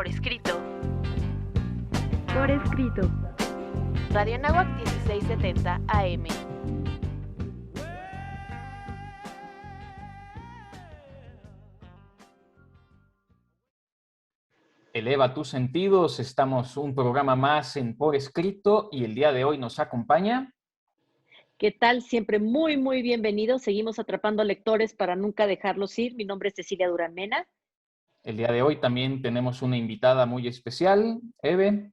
por escrito. Por escrito. Radio Anáhuac 1670 AM. Eleva tus sentidos, estamos un programa más en Por Escrito y el día de hoy nos acompaña. ¿Qué tal? Siempre muy bienvenidos. Seguimos atrapando lectores para nunca dejarlos ir. Mi nombre es Cecilia Durán Mena. El día de hoy también tenemos una invitada muy especial, Eve.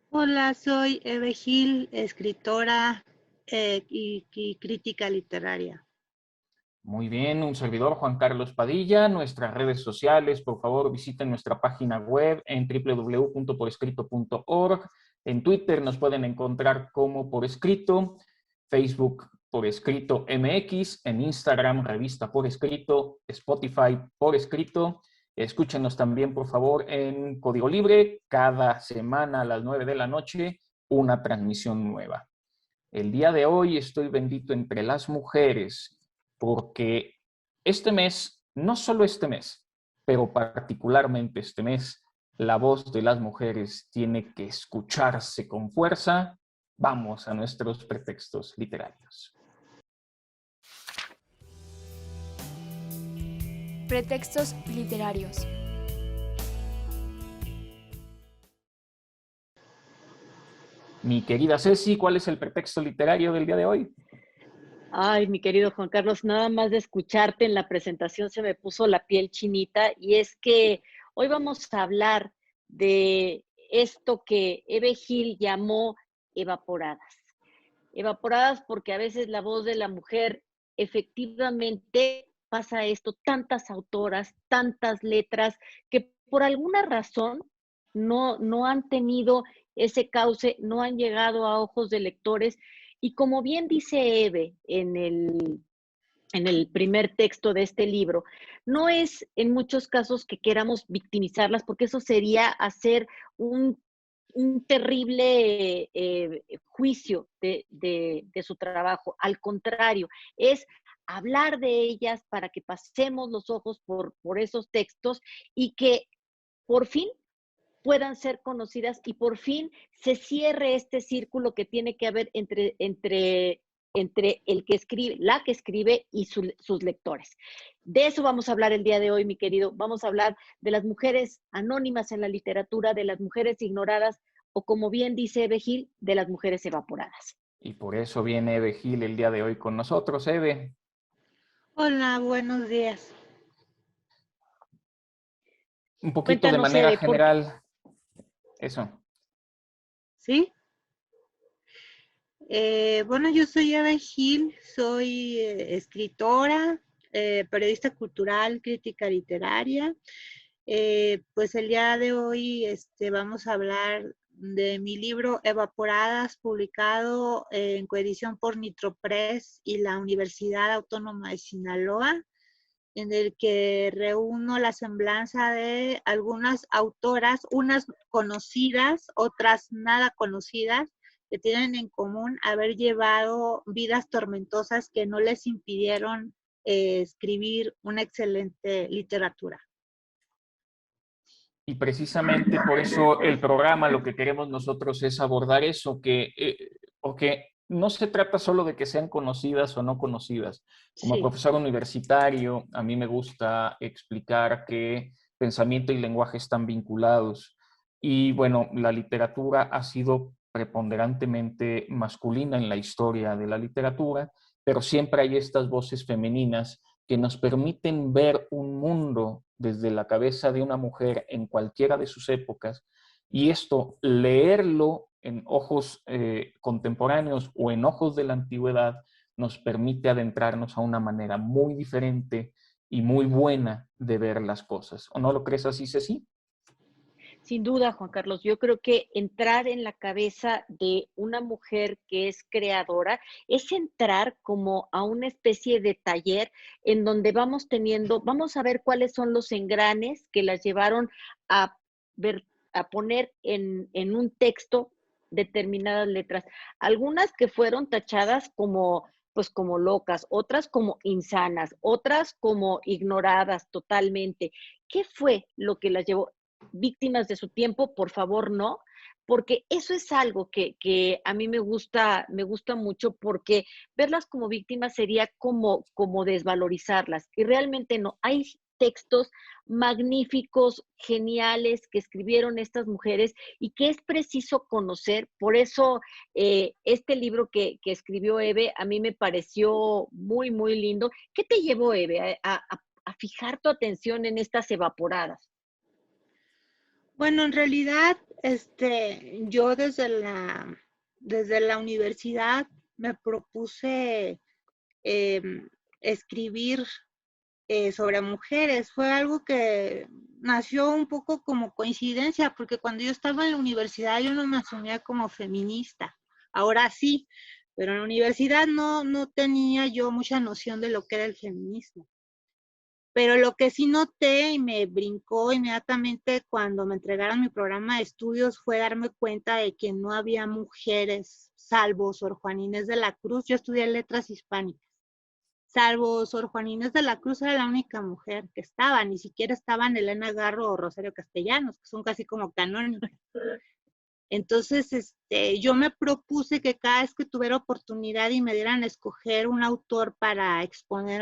Hola, soy Eve Gil, escritora y crítica literaria. Muy bien, un servidor, Juan Carlos Padilla. Nuestras redes sociales, por favor, visiten nuestra página web en www.porescrito.org. En Twitter nos pueden encontrar como Por Escrito, Facebook Por Escrito MX, en Instagram Revista Por Escrito, Spotify Por Escrito. Escúchenos también, por favor, en Código Libre, cada semana a las 9 de la noche, una transmisión nueva. El día de hoy estoy bendito entre las mujeres, porque este mes, no solo este mes, pero particularmente este mes, la voz de las mujeres tiene que escucharse con fuerza. Vamos a nuestros pretextos literarios. Pretextos literarios. Mi querida Ceci, ¿cuál es el pretexto literario del día de hoy? Ay, mi querido Juan Carlos, nada más de escucharte en la presentación se me puso la piel chinita y es que hoy vamos a hablar de esto que Eve Gil llamó evaporadas. Evaporadas porque a veces la voz de la mujer efectivamente pasa esto, tantas autoras, tantas letras que por alguna razón no han tenido ese cauce, no han llegado a ojos de lectores. Y como bien dice Eve en el primer texto de este libro, no es en muchos casos que queramos victimizarlas, porque eso sería hacer un terrible juicio de su trabajo. Al contrario, es hablar de ellas para que pasemos los ojos por esos textos y que por fin puedan ser conocidas y por fin se cierre este círculo que tiene que haber entre el que escribe, la que escribe y sus lectores. De eso vamos a hablar el día de hoy, mi querido. Vamos a hablar de las mujeres anónimas en la literatura, de las mujeres ignoradas o, como bien dice Eve Gil, de las mujeres evaporadas. Y por eso viene Eve Gil el día de hoy con nosotros. Eve. Hola, buenos días. Un poquito Cuéntanos, de manera Eve, general. Eso. ¿Sí? Bueno, yo soy Eve Gil, soy escritora, periodista cultural, crítica literaria. Pues el día de hoy vamos a hablar de mi libro Evaporadas, publicado en coedición por Nitro Press y la Universidad Autónoma de Sinaloa, en el que reúno la semblanza de algunas autoras, unas conocidas, otras nada conocidas, que tienen en común haber llevado vidas tormentosas que no les impidieron escribir una excelente literatura. Y precisamente por eso el programa, lo que queremos nosotros es abordar eso, porque no se trata solo de que sean conocidas o no conocidas. Como Sí. profesor universitario, a mí me gusta explicar que pensamiento y lenguaje están vinculados. Y bueno, la literatura ha sido preponderantemente masculina en la historia de la literatura, pero siempre hay estas voces femeninas que nos permiten ver un mundo desde la cabeza de una mujer en cualquiera de sus épocas, y esto, leerlo en ojos contemporáneos o en ojos de la antigüedad, nos permite adentrarnos a una manera muy diferente y muy buena de ver las cosas. ¿O no lo crees así, Ceci? Sin duda, Juan Carlos, yo creo que entrar en la cabeza de una mujer que es creadora es entrar como a una especie de taller en donde vamos a ver cuáles son los engranes que las llevaron a poner en un texto determinadas letras. Algunas que fueron tachadas pues como locas, otras como insanas, otras como ignoradas totalmente. ¿Qué fue lo que las llevó? víctimas de su tiempo, por favor no, porque eso es algo que a mí me gusta mucho, porque verlas como víctimas sería como desvalorizarlas, y realmente no. Hay textos magníficos, geniales, que escribieron estas mujeres y que es preciso conocer. Por eso este libro que escribió Eve a mí me pareció muy, muy lindo. ¿Qué te llevó, Eve, a fijar tu atención en estas evaporadas? Bueno, en realidad, yo desde la universidad me propuse escribir sobre mujeres. Fue algo que nació un poco como coincidencia, porque cuando yo estaba en la universidad yo no me asumía como feminista. Ahora sí, pero en la universidad no tenía yo mucha noción de lo que era el feminismo. Pero lo que sí noté y me brincó inmediatamente cuando me entregaron mi programa de estudios fue darme cuenta de que no había mujeres, salvo Sor Juana Inés de la Cruz. Yo estudié letras hispánicas. Salvo Sor Juana Inés de la Cruz, era la única mujer que estaba. Ni siquiera estaban Elena Garro o Rosario Castellanos, que son casi como canónicas. Entonces, yo me propuse que cada vez que tuviera oportunidad y me dieran a escoger un autor para exponer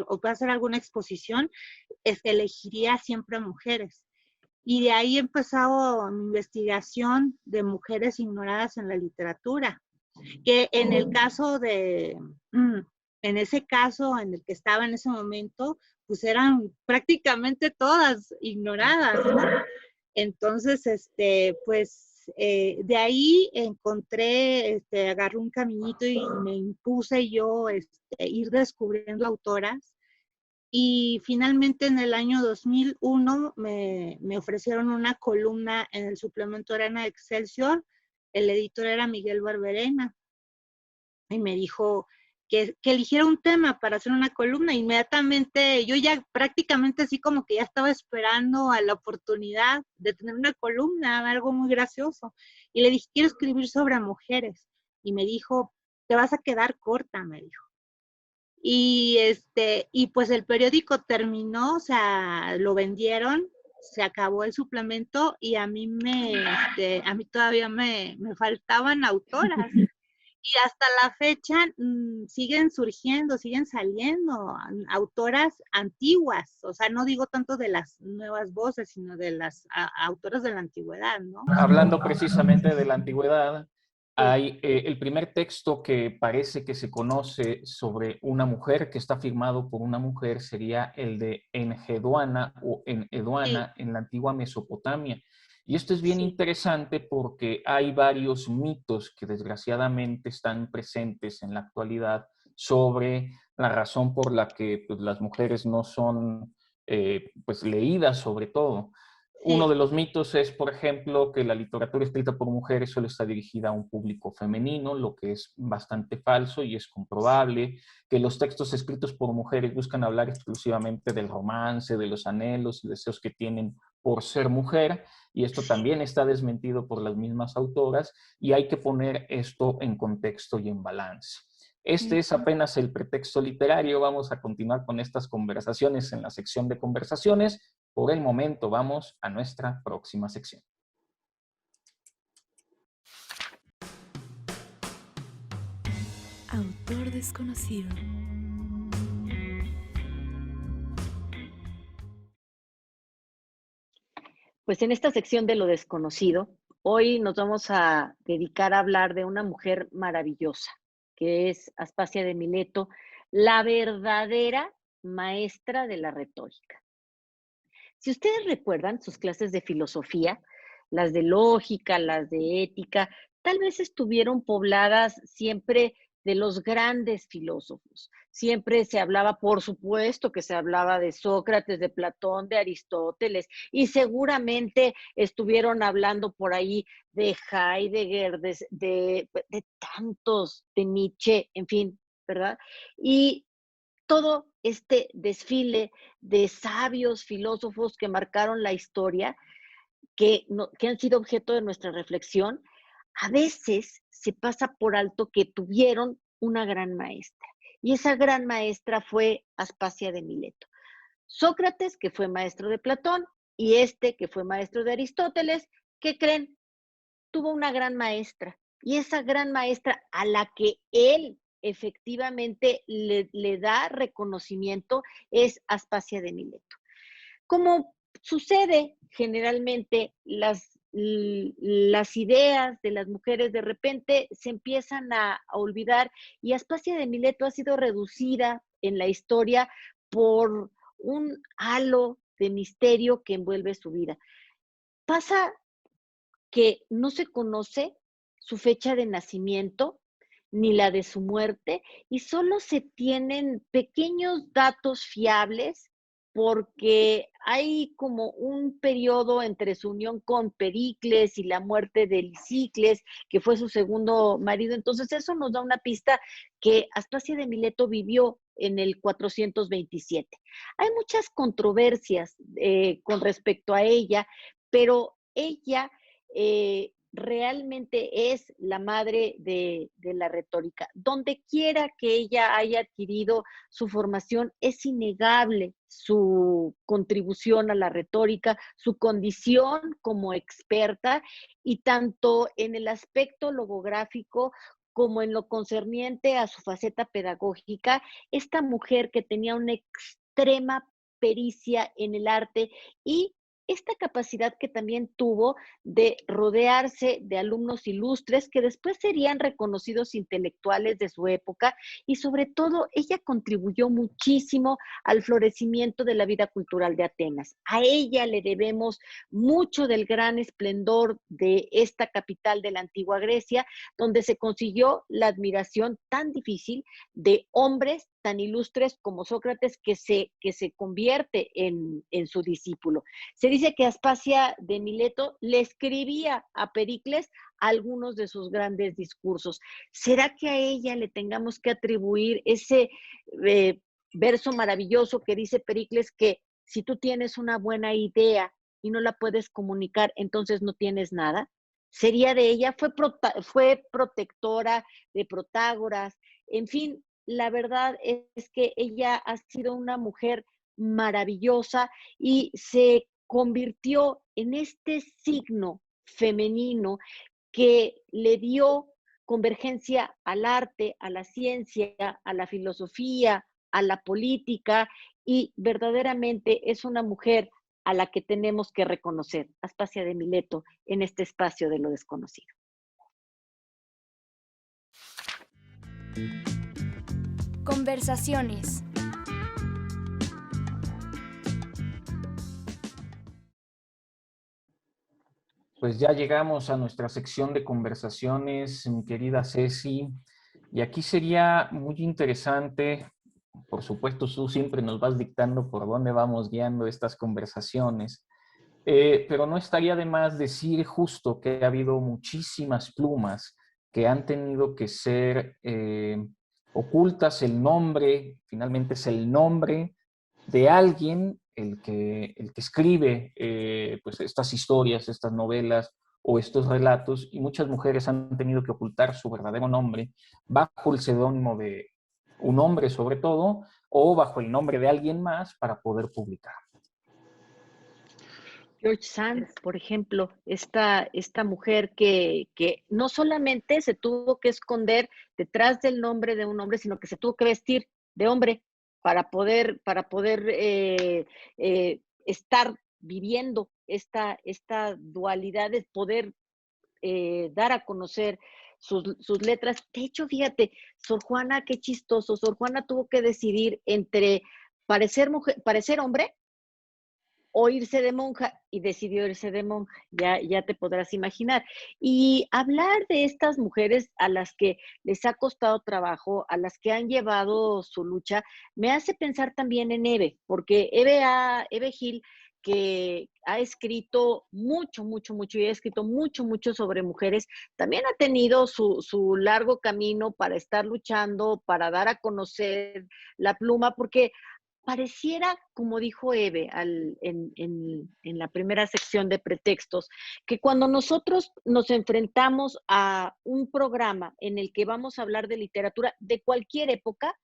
o para hacer alguna exposición, elegiría siempre mujeres. Y de ahí he empezado mi investigación de mujeres ignoradas en la literatura, que en ese caso en el que estaba en ese momento, pues eran prácticamente todas ignoradas, ¿no? Entonces, de ahí encontré, agarré un caminito y me impuse yo ir descubriendo autoras. Y finalmente en el año 2001 me ofrecieron una columna en el suplemento Arena de Excelsior. El editor era Miguel Barberena y me dijo que eligiera un tema para hacer una columna. Inmediatamente, yo ya prácticamente así como que ya estaba esperando a la oportunidad de tener una columna, algo muy gracioso. Y le dije, quiero escribir sobre mujeres. Y me dijo, te vas a quedar corta, me dijo. Y pues el periódico terminó, o sea, lo vendieron, se acabó el suplemento y a mí todavía me faltaban autoras. Y hasta la fecha siguen surgiendo, siguen saliendo autoras antiguas, o sea, no digo tanto de las nuevas voces, sino de las autoras de la antigüedad, ¿no? Hablando precisamente de la antigüedad, hay el primer texto que parece que se conoce sobre una mujer, que está firmado por una mujer, sería el de Enheduana o Enheduana en la antigua Mesopotamia. Y esto es bien interesante porque hay varios mitos que desgraciadamente están presentes en la actualidad sobre la razón por la que pues, las mujeres no son pues, leídas sobre todo. Uno de los mitos es, por ejemplo, que la literatura escrita por mujeres solo está dirigida a un público femenino, lo que es bastante falso y es comprobable, que los textos escritos por mujeres buscan hablar exclusivamente del romance, de los anhelos y deseos que tienen por ser mujer, y esto también está desmentido por las mismas autoras, y hay que poner esto en contexto y en balance. Este es apenas el pretexto literario. Vamos a continuar con estas conversaciones en la sección de conversaciones. Por el momento vamos a nuestra próxima sección. Autor desconocido. Pues en esta sección de lo desconocido, hoy nos vamos a dedicar a hablar de una mujer maravillosa, que es Aspasia de Mileto, la verdadera maestra de la retórica. Si ustedes recuerdan sus clases de filosofía, las de lógica, las de ética, tal vez estuvieron pobladas siempre de los grandes filósofos. Siempre se hablaba, por supuesto, que se hablaba de Sócrates, de Platón, de Aristóteles, y seguramente estuvieron hablando por ahí de Heidegger, de tantos, de Nietzsche, en fin, ¿verdad? Y todo este desfile de sabios filósofos que marcaron la historia, que han sido objeto de nuestra reflexión, a veces se pasa por alto que tuvieron una gran maestra. Y esa gran maestra fue Aspasia de Mileto. Sócrates, que fue maestro de Platón, y este, que fue maestro de Aristóteles, ¿qué creen? Tuvo una gran maestra, y esa gran maestra a la que él efectivamente le da reconocimiento es Aspasia de Mileto. Como sucede generalmente, las ideas de las mujeres de repente se empiezan a olvidar, y Aspasia de Mileto ha sido reducida en la historia por un halo de misterio que envuelve su vida. Pasa que no se conoce su fecha de nacimiento ni la de su muerte, y solo se tienen pequeños datos fiables porque hay como un periodo entre su unión con Pericles y la muerte de Lisicles, que fue su segundo marido. Entonces eso nos da una pista que Aspasia de Mileto vivió en el 427. Hay muchas controversias con respecto a ella, pero ella realmente es la madre de la retórica. Donde quiera que ella haya adquirido su formación, es innegable su contribución a la retórica, su condición como experta, y tanto en el aspecto logográfico como en lo concerniente a su faceta pedagógica, esta mujer que tenía una extrema pericia en el arte y esta capacidad que también tuvo de rodearse de alumnos ilustres que después serían reconocidos intelectuales de su época, y sobre todo ella contribuyó muchísimo al florecimiento de la vida cultural de Atenas. A ella le debemos mucho del gran esplendor de esta capital de la antigua Grecia, donde se consiguió la admiración tan difícil de hombres tan ilustres como Sócrates, que se convierte en su discípulo. Se dice que Aspasia de Mileto le escribía a Pericles algunos de sus grandes discursos. ¿Será que a ella le tengamos que atribuir ese verso maravilloso que dice Pericles, que si tú tienes una buena idea y no la puedes comunicar, entonces no tienes nada? ¿Sería de ella? Fue protectora de Protágoras. En fin, la verdad es que ella ha sido una mujer maravillosa y se convirtió en este signo femenino que le dio convergencia al arte, a la ciencia, a la filosofía, a la política, y verdaderamente es una mujer a la que tenemos que reconocer, Aspasia de Mileto, en este espacio de lo desconocido. Conversaciones. Pues ya llegamos a nuestra sección de conversaciones, mi querida Ceci, y aquí sería muy interesante, por supuesto, tú siempre nos vas dictando por dónde vamos guiando estas conversaciones, pero no estaría de más decir justo que ha habido muchísimas plumas que han tenido que ser ocultas. El nombre, finalmente es el nombre de alguien el que escribe pues estas historias, estas novelas o estos relatos, y muchas mujeres han tenido que ocultar su verdadero nombre bajo el seudónimo de un hombre sobre todo, o bajo el nombre de alguien más para poder publicar. George Sand, por ejemplo, esta mujer que no solamente se tuvo que esconder detrás del nombre de un hombre, sino que se tuvo que vestir de hombre para poder estar viviendo esta dualidad de poder dar a conocer sus letras. De hecho, fíjate, Sor Juana, qué chistoso, Sor Juana tuvo que decidir entre parecer hombre o irse de monja, y decidió irse de monja, ya te podrás imaginar. Y hablar de estas mujeres a las que les ha costado trabajo, a las que han llevado su lucha, me hace pensar también en Eve, porque Eve Gil, que ha escrito mucho, y ha escrito mucho sobre mujeres, también ha tenido su largo camino para estar luchando, para dar a conocer la pluma, porque pareciera, como dijo Eve en la primera sección de pretextos, que cuando nosotros nos enfrentamos a un programa en el que vamos a hablar de literatura de cualquier época,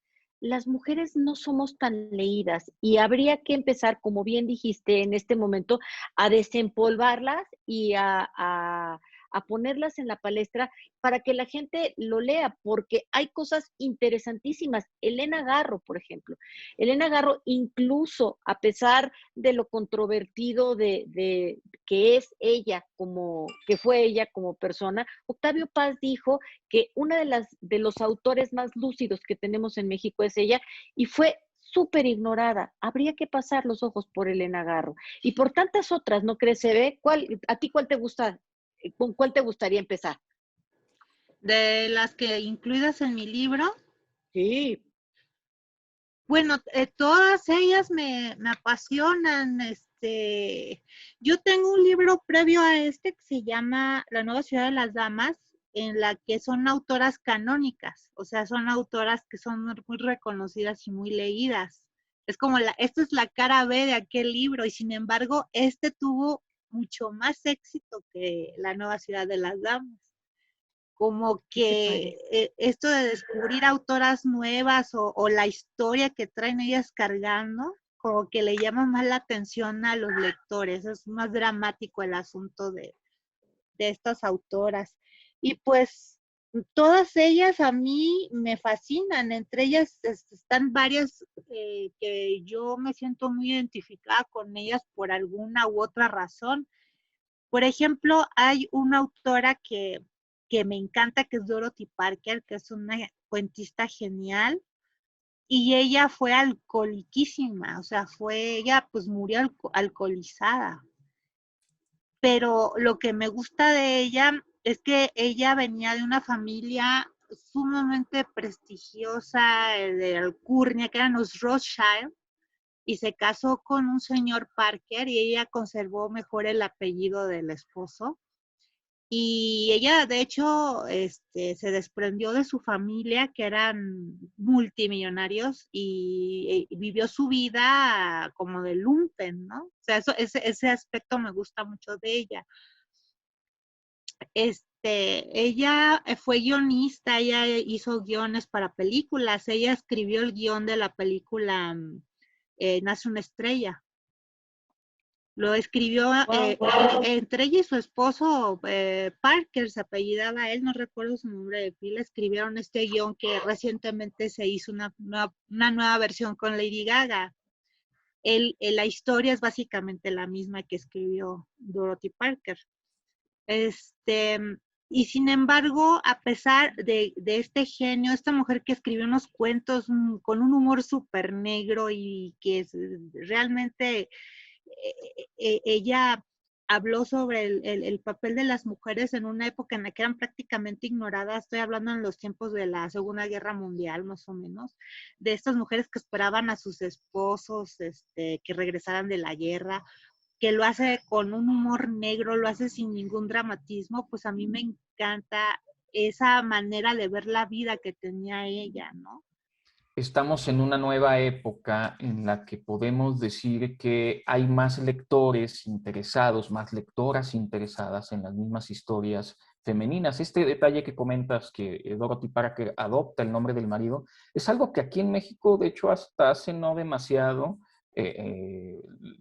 las mujeres no somos tan leídas y habría que empezar, como bien dijiste en este momento, a desempolvarlas y a ponerlas en la palestra para que la gente lo lea, porque hay cosas interesantísimas. Elena Garro, por ejemplo. Elena Garro, incluso a pesar de lo controvertido de que es ella que fue ella como persona, Octavio Paz dijo que una de los autores más lúcidos que tenemos en México es ella, y fue súper ignorada. Habría que pasar los ojos por Elena Garro. Y por tantas otras, ¿no crees, Eve? ¿A ti cuál te gusta? ¿Con cuál te gustaría empezar? De las que incluidas en mi libro, Sí. bueno, todas ellas me apasionan. Yo tengo un libro previo a este que se llama La nueva ciudad de las damas, en la que son autoras canónicas, o sea, son autoras que son muy reconocidas y muy leídas. Es como esta es la cara B de aquel libro, y sin embargo, este tuvo mucho más éxito que La nueva ciudad de las damas. Como que esto de descubrir autoras nuevas o la historia que traen ellas cargando, como que le llama más la atención a los lectores, es más dramático el asunto de estas autoras. Y pues todas ellas a mí me fascinan, entre ellas están varias que yo me siento muy identificada con ellas por alguna u otra razón. Por ejemplo, hay una autora que me encanta, que es Dorothy Parker, que es una cuentista genial, y ella fue alcoholiquísima, o sea, ella pues murió alcoholizada. Pero lo que me gusta de ella es que ella venía de una familia sumamente prestigiosa, de alcurnia, que eran los Rothschild, y se casó con un señor Parker, y ella conservó mejor el apellido del esposo. Y ella, de hecho, se desprendió de su familia, que eran multimillonarios, y vivió su vida como de lumpen, ¿no? O sea, ese aspecto me gusta mucho de ella. Ella fue guionista, ella hizo guiones para películas, ella escribió el guión de la película Nace una estrella. Lo escribió entre ella y su esposo Parker, se apellidaba él, no recuerdo su nombre de pila, escribieron este guión que recientemente se hizo una nueva versión con Lady Gaga. La historia es básicamente la misma que escribió Dorothy Parker. Y sin embargo, a pesar de este genio, esta mujer que escribió unos cuentos con un humor súper negro y que realmente ella habló sobre el papel de las mujeres en una época en la que eran prácticamente ignoradas. Estoy hablando en los tiempos de la Segunda Guerra Mundial, más o menos, de estas mujeres que esperaban a sus esposos que regresaran de la guerra, que lo hace con un humor negro, lo hace sin ningún dramatismo. Pues a mí me encanta esa manera de ver la vida que tenía ella, ¿no? Estamos en una nueva época en la que podemos decir que hay más lectores interesados, más lectoras interesadas en las mismas historias femeninas. Este detalle que comentas, que Dorothy Parker adopta el nombre del marido, es algo que aquí en México, de hecho, hasta hace no demasiado,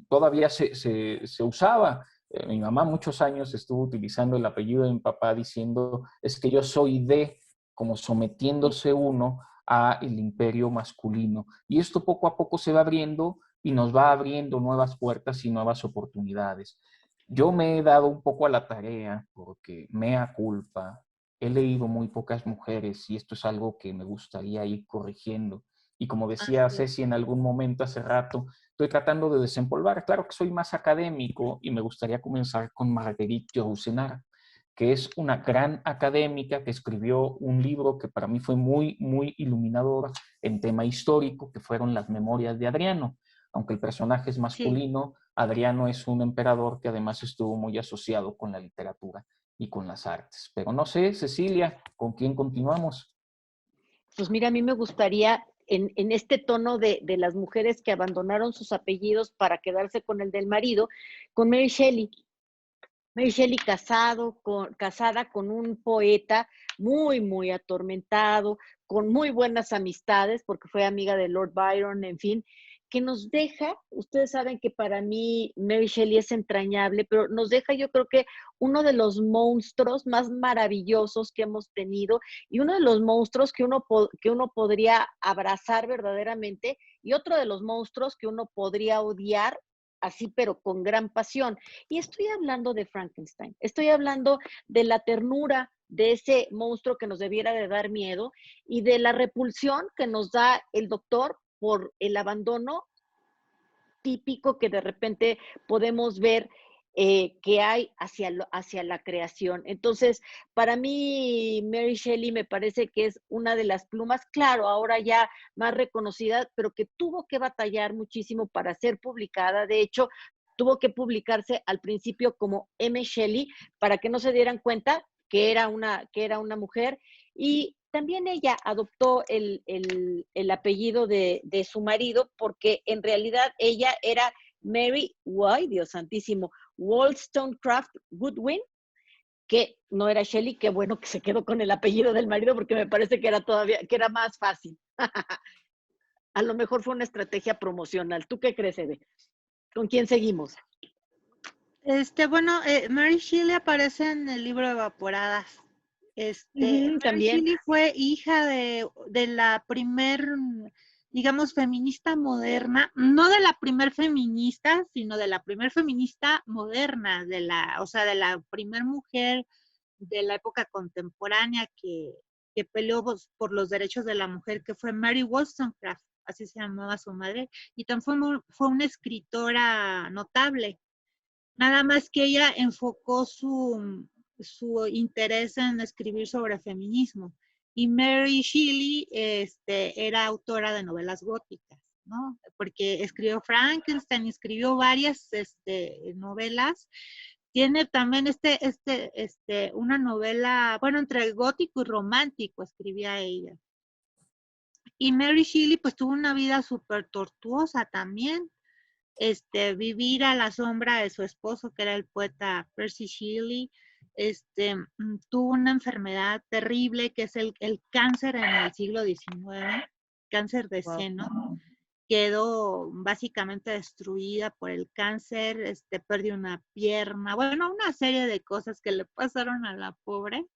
todavía se usaba. Mi mamá muchos años estuvo utilizando el apellido de mi papá diciendo, es que yo soy de, como sometiéndose uno a el imperio masculino. Y esto poco a poco se va abriendo y nos va abriendo nuevas puertas y nuevas oportunidades. Yo me he dado un poco a la tarea porque mea culpa, he leído muy pocas mujeres y esto es algo que me gustaría ir corrigiendo. Y como decía Ceci en algún momento hace rato, estoy tratando de desempolvar. Claro que soy más académico y me gustaría comenzar con Marguerite Yourcenar, que es una gran académica que escribió un libro que para mí fue muy, muy iluminador en tema histórico, que fueron las Memorias de Adriano. Aunque el personaje es masculino, sí. Adriano es un emperador que además estuvo muy asociado con la literatura y con las artes. Pero no sé, Cecilia, ¿con quién continuamos? Pues mira, a mí me gustaría en este tono de las mujeres que abandonaron sus apellidos para quedarse con el del marido, con Mary Shelley. Mary Shelley casada con un poeta muy, muy atormentado, con muy buenas amistades, porque fue amiga de Lord Byron, en fin, que nos deja, ustedes saben que para mí Mary Shelley es entrañable, pero nos deja yo creo que uno de los monstruos más maravillosos que hemos tenido y uno de los monstruos que uno podría abrazar verdaderamente y otro de los monstruos que uno podría odiar así, pero con gran pasión. Y estoy hablando de Frankenstein, estoy hablando de la ternura de ese monstruo que nos debiera de dar miedo y de la repulsión que nos da el doctor por el abandono típico que de repente podemos ver que hay hacia la creación. Entonces, para mí, Mary Shelley me parece que es una de las plumas, claro, ahora ya más reconocida, pero que tuvo que batallar muchísimo para ser publicada. De hecho, tuvo que publicarse al principio como M. Shelley para que no se dieran cuenta que era una mujer. Y también ella adoptó el apellido de su marido porque en realidad ella era Mary, ¡ay, Dios santísimo! Wollstonecraft Goodwin, que no era Shelley, qué bueno que se quedó con el apellido del marido porque me parece que que era más fácil. A lo mejor fue una estrategia promocional. ¿Tú qué crees, Eve? ¿Con quién seguimos? Bueno, Mary Shelley aparece en el libro Evaporadas. Mary También. Shelley fue hija de la primer, digamos, feminista moderna, no de la primer feminista, sino de la primer feminista moderna, o sea, de la primer mujer de la época contemporánea que peleó por los derechos de la mujer, que fue Mary Wollstonecraft, así se llamaba su madre, y también fue una escritora notable. Nada más que ella enfocó su interés en escribir sobre feminismo. Y Mary Shelley era autora de novelas góticas, ¿no? Porque escribió Frankenstein, escribió varias novelas. Tiene también una novela, bueno, entre el gótico y romántico escribía ella. Y Mary Shelley pues tuvo una vida súper tortuosa también. Vivir a la sombra de su esposo, que era el poeta Percy Shelley, tuvo una enfermedad terrible que es el cáncer en el siglo XIX, cáncer de seno. Quedó básicamente destruida por el cáncer, perdió una pierna, bueno, una serie de cosas que le pasaron a la pobre.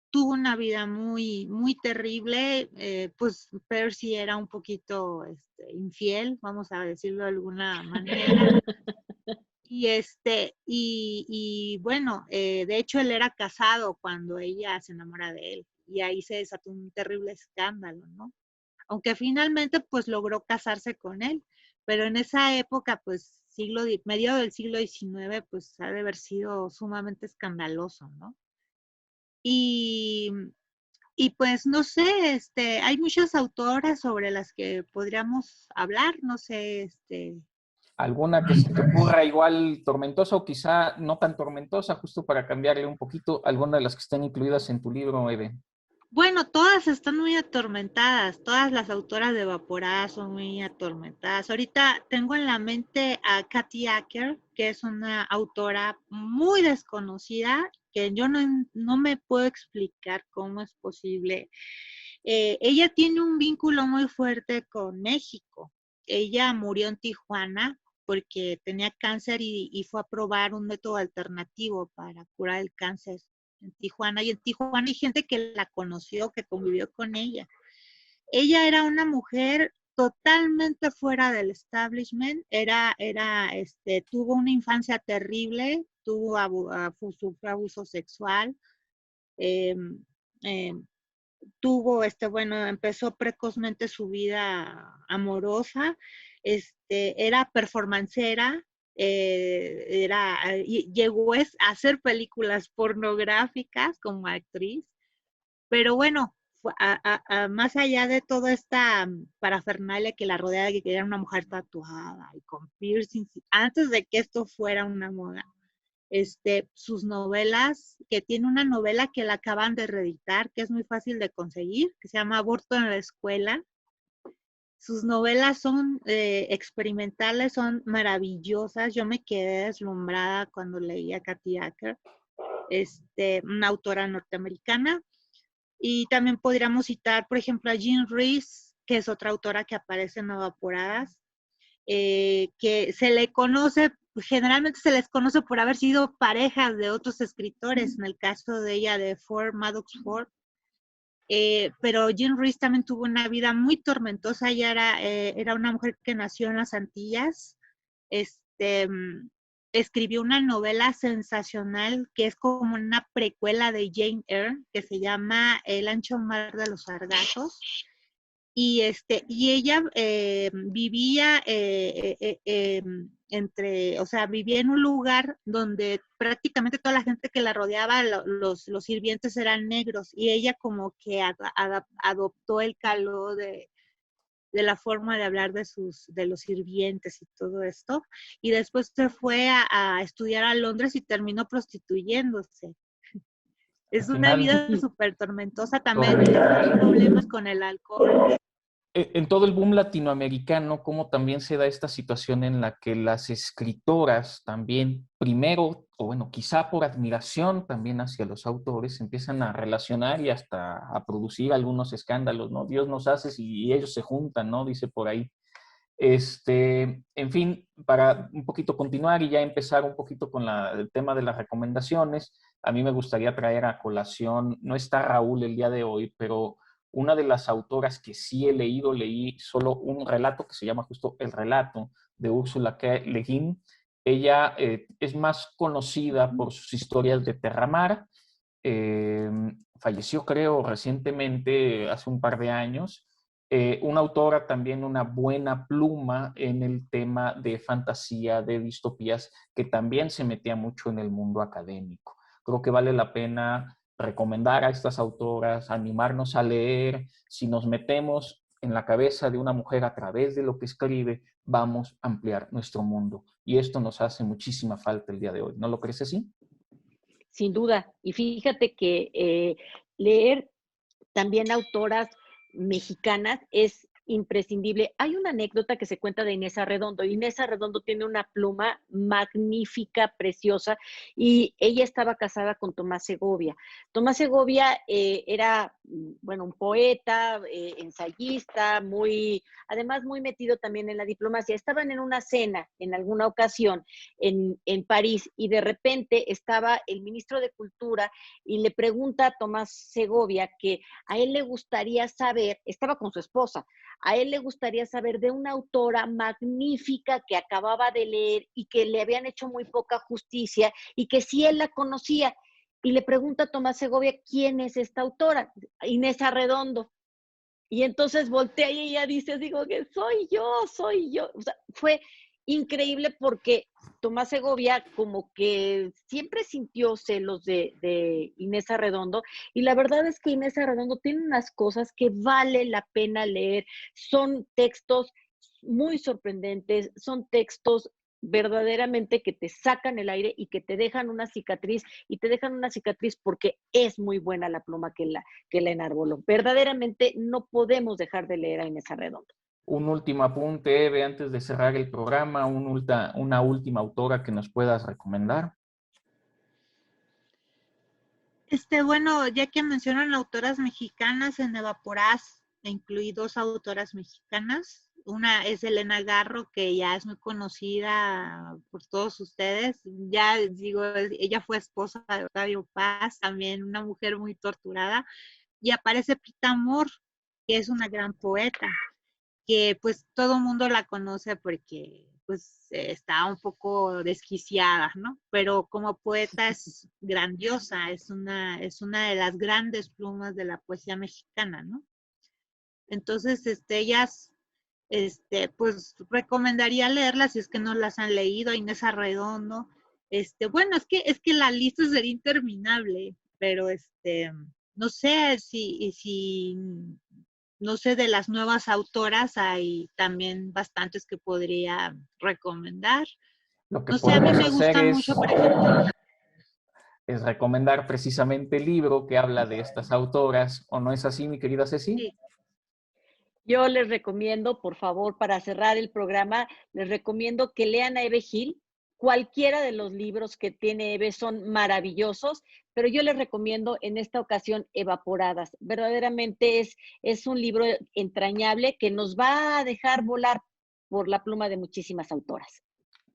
Tuvo una vida muy, muy terrible, pues Percy era un poquito infiel, vamos a decirlo de alguna manera. Y bueno, de hecho él era casado cuando ella se enamora de él y ahí se desató un terrible escándalo, ¿no? Aunque finalmente pues logró casarse con él, pero en esa época pues medio del siglo XIX pues ha de haber sido sumamente escandaloso, ¿no? Y, y pues no sé, hay muchas autoras sobre las que podríamos hablar, no sé, ¿Alguna que se te ocurra igual tormentosa o quizá no tan tormentosa, justo para cambiarle un poquito, alguna de las que estén incluidas en tu libro, Eve? Bueno, todas están muy atormentadas, todas las autoras de Evaporadas son muy atormentadas. Ahorita tengo en la mente a Kathy Acker, que es una autora muy desconocida, que yo no me puedo explicar cómo es posible. Ella tiene un vínculo muy fuerte con México. Ella murió en Tijuana porque tenía cáncer y fue a probar un método alternativo para curar el cáncer en Tijuana. Y en Tijuana hay gente que la conoció, que convivió con ella. Ella era una mujer totalmente fuera del establishment, tuvo una infancia terrible, tuvo abuso sexual, eh, eh, empezó precozmente su vida amorosa, era performancera, llegó a hacer películas pornográficas como actriz, pero bueno, más allá de toda esta parafernalia que la rodea, que era una mujer tatuada y con piercings, antes de que esto fuera una moda, sus novelas, que tiene una novela que la acaban de reeditar, que es muy fácil de conseguir, que se llama Aborto en la Escuela, Sus novelas son experimentales, son maravillosas. Yo me quedé deslumbrada cuando leí a Kathy Acker, una autora norteamericana. Y también podríamos citar, por ejemplo, a Jean Rhys, que es otra autora que aparece en Evaporadas, que se le conoce, generalmente se les conoce por haber sido parejas de otros escritores, en el caso de ella de Maddox Ford. Pero Jean Rhys también tuvo una vida muy tormentosa. Ella era una mujer que nació en las Antillas. Escribió una novela sensacional que es como una precuela de Jane Eyre, que se llama El ancho mar de los sargazos. Y ella vivía vivía en un lugar donde prácticamente toda la gente que la rodeaba, los sirvientes eran negros, y ella como que adoptó el calor de la forma de hablar de los sirvientes y todo esto, y después se fue a estudiar a Londres y terminó prostituyéndose. Es una vida súper tormentosa, también tiene problemas con el alcohol. En todo el boom latinoamericano, cómo también se da esta situación en la que las escritoras también, primero, o bueno, quizá por admiración también hacia los autores, empiezan a relacionar y hasta a producir algunos escándalos, ¿no? Dios nos hace y ellos se juntan, ¿no? Dice por ahí. En fin, para un poquito continuar y ya empezar un poquito con el tema de las recomendaciones, a mí me gustaría traer a colación, no está Raúl el día de hoy, pero una de las autoras que sí he leído, leí solo un relato que se llama justo El relato de Ursula K. Le Guin. Ella es más conocida por sus historias de Terramar. Falleció, creo, recientemente, hace un par de años. Una autora también, una buena pluma en el tema de fantasía, de distopías, que también se metía mucho en el mundo académico. Creo que vale la pena recomendar a estas autoras, animarnos a leer. Si nos metemos en la cabeza de una mujer a través de lo que escribe, vamos a ampliar nuestro mundo. Y esto nos hace muchísima falta el día de hoy. ¿No lo crees así? Sin duda. Y fíjate que leer también autoras mexicanas es imprescindible. Hay una anécdota que se cuenta de Inés Arredondo. Inés Arredondo tiene una pluma magnífica, preciosa, y ella estaba casada con Tomás Segovia. Tomás Segovia era, bueno, un poeta, ensayista, además muy metido también en la diplomacia. Estaban en una cena en alguna ocasión en París, y de repente estaba el ministro de Cultura y le pregunta a Tomás Segovia que a él le gustaría saber, estaba con su esposa, a él le gustaría saber de una autora magnífica que acababa de leer y que le habían hecho muy poca justicia y que si él la conocía. Y le pregunta a Tomás Segovia, ¿quién es esta autora? Inés Arredondo. Y entonces voltea y ella dice, digo que soy yo. O sea, fue increíble porque Tomás Segovia como que siempre sintió celos de Inés Arredondo, y la verdad es que Inés Arredondo tiene unas cosas que vale la pena leer. Son textos muy sorprendentes, son textos verdaderamente que te sacan el aire y que te dejan una cicatriz, y te dejan una cicatriz porque es muy buena la pluma que la enarboló. Verdaderamente no podemos dejar de leer a Inés Arredondo. Un último apunte, Eve, antes de cerrar el programa, una última autora que nos puedas recomendar. Bueno, ya que mencionan autoras mexicanas, en Evaporás incluí 2 autoras mexicanas. Una es Elena Garro, que ya es muy conocida por todos ustedes. Ya digo, ella fue esposa de Octavio Paz, también una mujer muy torturada. Y aparece Pita Amor, que es una gran poeta, que pues todo el mundo la conoce porque pues está un poco desquiciada, ¿no? Pero como poeta es grandiosa, es una de las grandes plumas de la poesía mexicana, ¿no? Entonces, ellas, pues recomendaría leerlas si es que no las han leído. Inés Arredondo, bueno, es que la lista sería interminable, pero no sé no sé, de las nuevas autoras hay también bastantes que podría recomendar. Lo que No sé, a mí me gusta mucho, por ejemplo, es recomendar precisamente el libro que habla de estas autoras, ¿o no es así, mi querida Ceci? sí. Yo les recomiendo, por favor, para cerrar el programa, les recomiendo que lean a Eve Gil. Cualquiera de los libros que tiene Eve son maravillosos, pero yo les recomiendo en esta ocasión Evaporadas. Verdaderamente es un libro entrañable que nos va a dejar volar por la pluma de muchísimas autoras.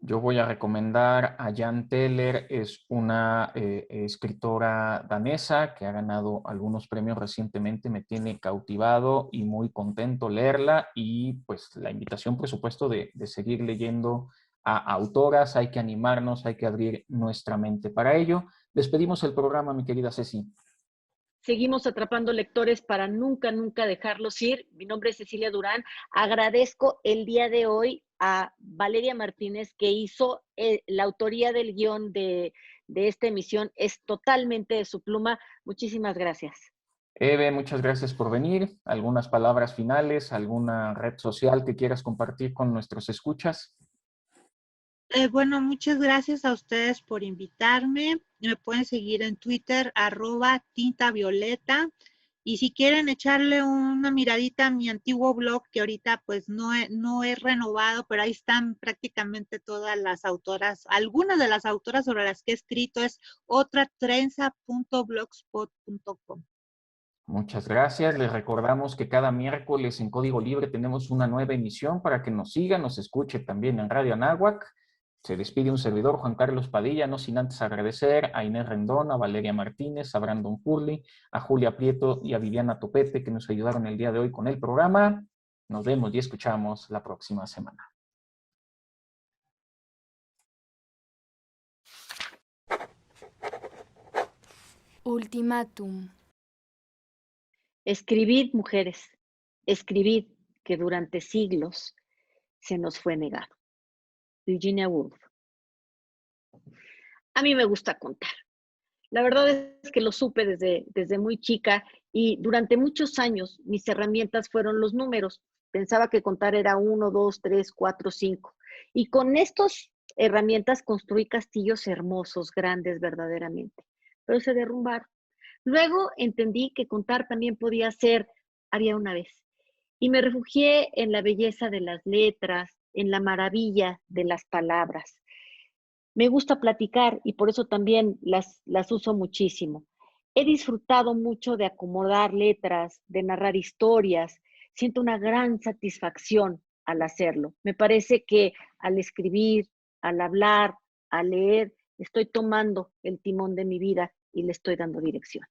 Yo voy a recomendar a Jan Teller, es una escritora danesa que ha ganado algunos premios recientemente, me tiene cautivado y muy contento leerla y pues la invitación por supuesto de seguir leyendo a autoras, hay que animarnos, hay que abrir nuestra mente para ello. Despedimos el programa, mi querida Ceci. Seguimos atrapando lectores para nunca, nunca dejarlos ir. Mi nombre es Cecilia Durán. Agradezco el día de hoy a Valeria Martínez, que hizo la autoría del guión de esta emisión. Es totalmente de su pluma. Muchísimas gracias. Eve, muchas gracias por venir. ¿Algunas palabras finales? ¿Alguna red social que quieras compartir con nuestros escuchas? Bueno, muchas gracias a ustedes por invitarme. Me pueden seguir en Twitter, @tintavioleta. Y si quieren echarle una miradita a mi antiguo blog, que ahorita pues no he renovado, pero ahí están prácticamente todas las autoras, algunas de las autoras sobre las que he escrito, es otratrenza.blogspot.com. Muchas gracias. Les recordamos que cada miércoles en Código Libre tenemos una nueva emisión para que nos siga, nos escuche también en Radio Anáhuac. Se despide un servidor, Juan Carlos Padilla, no sin antes agradecer a Inés Rendón, a Valeria Martínez, a Brandon Purley, a Julia Prieto y a Viviana Topete que nos ayudaron el día de hoy con el programa. Nos vemos y escuchamos la próxima semana. Ultimátum. Escribid, mujeres, escribid, que durante siglos se nos fue negado. Virginia Woolf. A mí me gusta contar. La verdad es que lo supe desde muy chica y durante muchos años mis herramientas fueron los números. Pensaba que contar era 1, 2, 3, 4, 5. Y con estas herramientas construí castillos hermosos, grandes verdaderamente, pero se derrumbaron. Luego entendí que contar también podía ser había una vez. Y me refugié en la belleza de las letras, en la maravilla de las palabras. Me gusta platicar y por eso también las uso muchísimo. He disfrutado mucho de acomodar letras, de narrar historias. Siento una gran satisfacción al hacerlo. Me parece que al escribir, al hablar, al leer, estoy tomando el timón de mi vida y le estoy dando dirección.